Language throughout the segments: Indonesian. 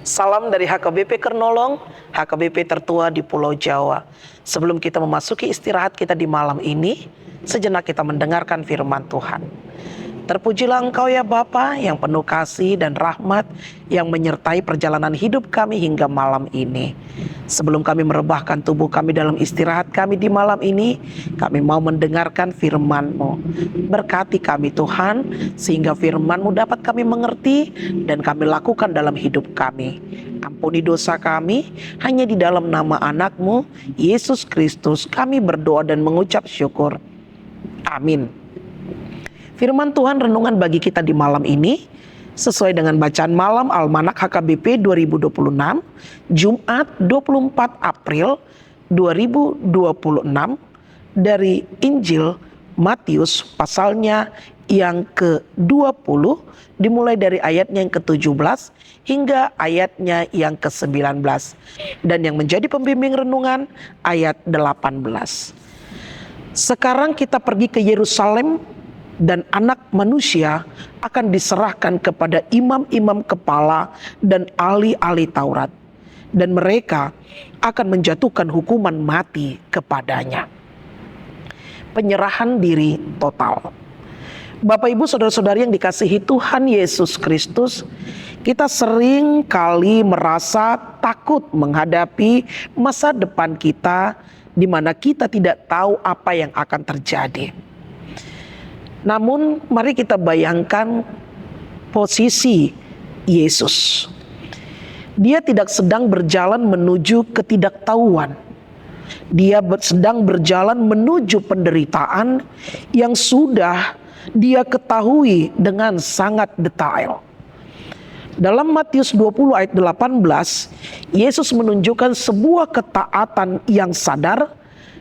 Salam dari HKBP Kernolong, HKBP tertua di Pulau Jawa. Sebelum kita memasuki istirahat kita di malam ini, sejenak kita mendengarkan firman Tuhan. Terpujilah Engkau ya Bapa yang penuh kasih dan rahmat yang menyertai perjalanan hidup kami hingga malam ini. Sebelum kami merebahkan tubuh kami dalam istirahat kami di malam ini, kami mau mendengarkan firman-Mu. Berkati kami Tuhan, sehingga firman-Mu dapat kami mengerti dan kami lakukan dalam hidup kami. Ampuni dosa kami, hanya di dalam nama anak-Mu, Yesus Kristus, kami berdoa dan mengucap syukur. Amin. Firman Tuhan renungan bagi kita di malam ini sesuai dengan bacaan malam Almanak HKBP 2026, Jumat 24 April 2026 dari Injil Matius pasalnya yang ke-20 dimulai dari ayatnya yang ke-17 hingga ayatnya yang ke-19 dan yang menjadi pembimbing renungan ayat 18. Sekarang kita pergi ke Yerusalem dan anak manusia akan diserahkan kepada imam-imam kepala dan ahli-ahli Taurat. Dan mereka akan menjatuhkan hukuman mati kepadanya. Penyerahan diri total. Bapak Ibu Saudara-saudari yang dikasihi Tuhan Yesus Kristus, kita sering kali merasa takut menghadapi masa depan kita di mana kita tidak tahu apa yang akan terjadi. Namun mari kita bayangkan posisi Yesus. Dia tidak sedang berjalan menuju ketidaktahuan. Dia sedang berjalan menuju penderitaan yang sudah dia ketahui dengan sangat detail. Dalam Matius 20 ayat 18, Yesus menunjukkan sebuah ketaatan yang sadar.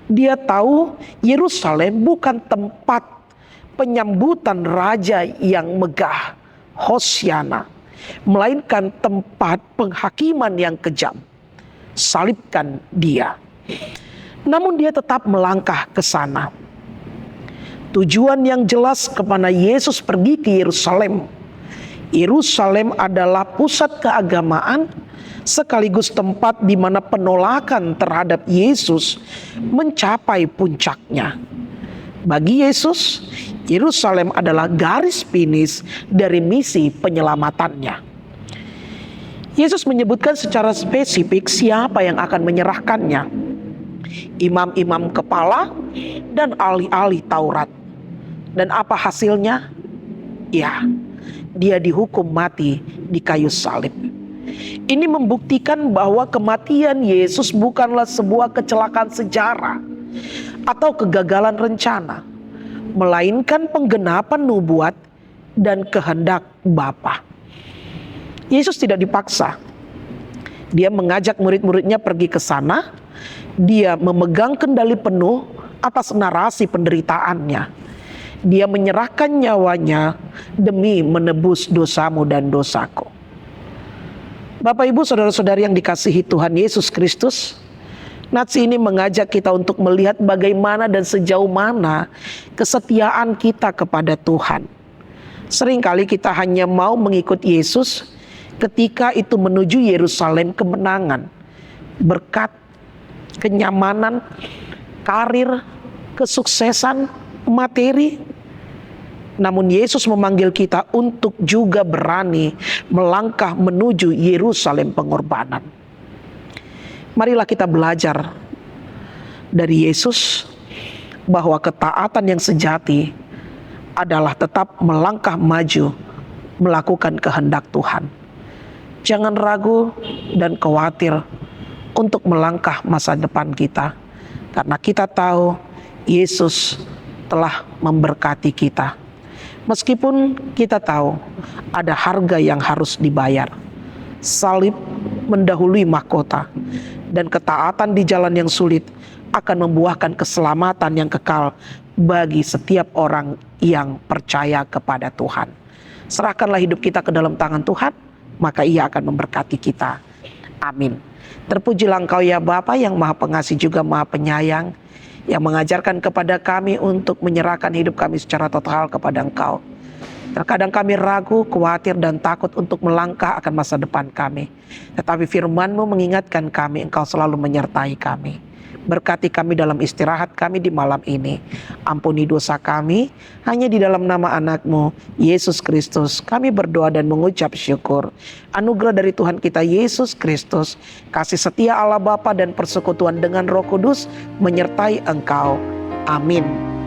Dia tahu Yerusalem bukan tempat penyambutan raja yang megah, Hosiana, melainkan tempat penghakiman yang kejam. Salibkan dia. Namun dia tetap melangkah ke sana. Tujuan yang jelas kepada Yesus pergi ke Yerusalem. Yerusalem adalah pusat keagamaan sekaligus tempat di mana penolakan terhadap Yesus mencapai puncaknya. Bagi Yesus, Yerusalem adalah garis finish dari misi penyelamatannya. Yesus menyebutkan secara spesifik siapa yang akan menyerahkannya. Imam-imam kepala dan ahli-ahli Taurat. Dan apa hasilnya? Ya, dia dihukum mati di kayu salib. Ini membuktikan bahwa kematian Yesus bukanlah sebuah kecelakaan sejarah atau kegagalan rencana, melainkan penggenapan nubuat dan kehendak Bapa. Yesus tidak dipaksa. Dia mengajak murid-muridnya pergi ke sana. Dia memegang kendali penuh atas narasi penderitaannya. Dia menyerahkan nyawanya demi menebus dosamu dan dosaku. Bapak Ibu Saudara-saudari yang dikasihi Tuhan Yesus Kristus, nats ini mengajak kita untuk melihat bagaimana dan sejauh mana kesetiaan kita kepada Tuhan. Seringkali kita hanya mau mengikut Yesus ketika itu menuju Yerusalem kemenangan, berkat, kenyamanan, karir, kesuksesan, materi. Namun Yesus memanggil kita untuk juga berani melangkah menuju Yerusalem pengorbanan. Marilah kita belajar dari Yesus bahwa ketaatan yang sejati adalah tetap melangkah maju melakukan kehendak Tuhan. Jangan ragu dan khawatir untuk melangkah masa depan kita, karena kita tahu Yesus telah memberkati kita. Meskipun kita tahu ada harga yang harus dibayar. Salib mendahului mahkota, dan ketaatan di jalan yang sulit akan membuahkan keselamatan yang kekal bagi setiap orang yang percaya kepada Tuhan. Serahkanlah hidup kita ke dalam tangan Tuhan, maka Ia akan memberkati kita. Amin. Terpujilah Engkau ya Bapa yang Maha Pengasih juga Maha Penyayang, yang mengajarkan kepada kami untuk menyerahkan hidup kami secara total kepada Engkau. Terkadang kami ragu, khawatir, dan takut untuk melangkah akan masa depan kami. Tetapi firman-Mu mengingatkan kami, Engkau selalu menyertai kami. Berkati kami dalam istirahat kami di malam ini. Ampuni dosa kami, hanya di dalam nama anak-Mu, Yesus Kristus, kami berdoa dan mengucap syukur. Anugerah dari Tuhan kita Yesus Kristus, kasih setia Allah Bapa dan persekutuan dengan Roh Kudus menyertai engkau. Amin.